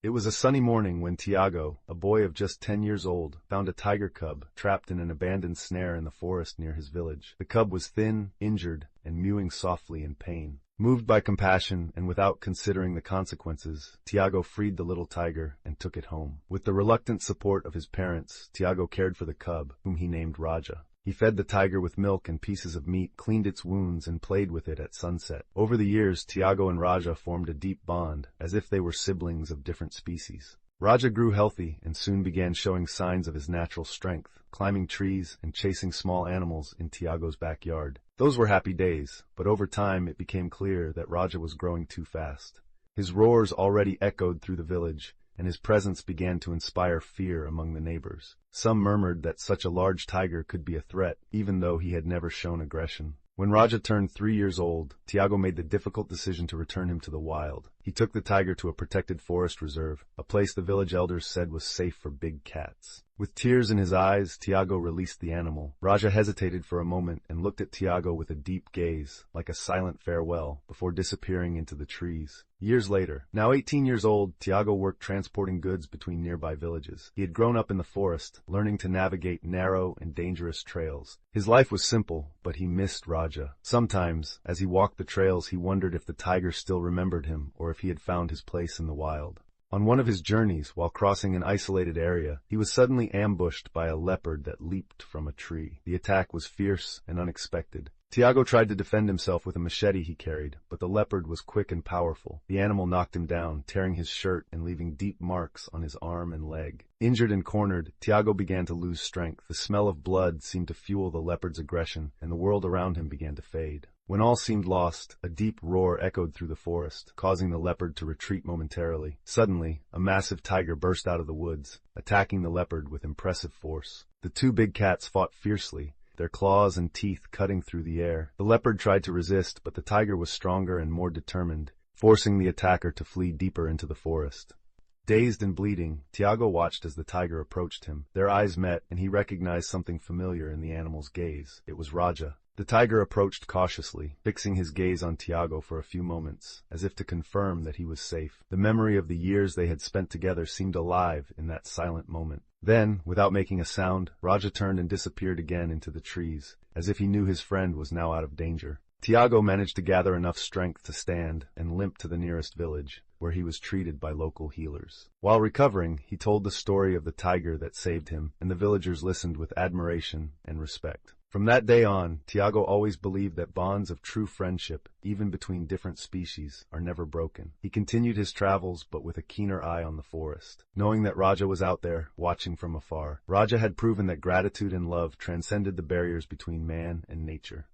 It was a sunny morning when Tiago, a boy of just 10 years old, found a tiger cub trapped in an abandoned snare in the forest near his village. The cub was thin, injured, and mewing softly in pain. Moved by compassion and without considering the consequences, Tiago freed the little tiger and took it home. With the reluctant support of his parents, Tiago cared for the cub, whom he named Raja. He fed the tiger with milk and pieces of meat, cleaned its wounds, and played with it at sunset. Over the years, Tiago and Raja formed a deep bond, as if they were siblings of different species. Raja grew healthy and soon began showing signs of his natural strength, climbing trees and chasing small animals in Tiago's backyard. Those were happy days, but over time it became clear that Raja was growing too fast. His roars already echoed through the village, and his presence began to inspire fear among the neighbors. Some murmured that such a large tiger could be a threat, even though he had never shown aggression. When Raja turned 3 years old, Tiago made the difficult decision to return him to the wild. He took the tiger to a protected forest reserve, a place the village elders said was safe for big cats. With tears in his eyes, Tiago released the animal. Raja hesitated for a moment and looked at Tiago with a deep gaze, like a silent farewell, before disappearing into the trees. Years later, now 18 years old, Tiago worked transporting goods between nearby villages. He had grown up in the forest, learning to navigate narrow and dangerous trails. His life was simple, but he missed Raja. Sometimes, as he walked the trails, he wondered if the tiger still remembered him or if he had found his place in the wild. On one of his journeys, while crossing an isolated area, he was suddenly ambushed by a leopard that leaped from a tree. The attack was fierce and unexpected. Tiago tried to defend himself with a machete he carried, but the leopard was quick and powerful. The animal knocked him down, tearing his shirt and leaving deep marks on his arm and leg. Injured and cornered, Tiago began to lose strength. The smell of blood seemed to fuel the leopard's aggression, and the world around him began to fade. When all seemed lost, a deep roar echoed through the forest, causing the leopard to retreat momentarily. Suddenly, a massive tiger burst out of the woods, attacking the leopard with impressive force. The two big cats fought fiercely, their claws and teeth cutting through the air. The leopard tried to resist, but the tiger was stronger and more determined, forcing the attacker to flee deeper into the forest. Dazed and bleeding, Tiago watched as the tiger approached him. Their eyes met, and he recognized something familiar in the animal's gaze. It was Raja. The tiger approached cautiously, fixing his gaze on Tiago for a few moments, as if to confirm that he was safe. The memory of the years they had spent together seemed alive in that silent moment. Then, without making a sound, Raja turned and disappeared again into the trees, as if he knew his friend was now out of danger. Tiago managed to gather enough strength to stand and limp to the nearest village, where he was treated by local healers. While recovering, he told the story of the tiger that saved him, and the villagers listened with admiration and respect. From that day on, Tiago always believed that bonds of true friendship, even between different species, are never broken. He continued his travels, but with a keener eye on the forest, knowing that Raja was out there, watching from afar. Raja had proven that gratitude and love transcended the barriers between man and nature.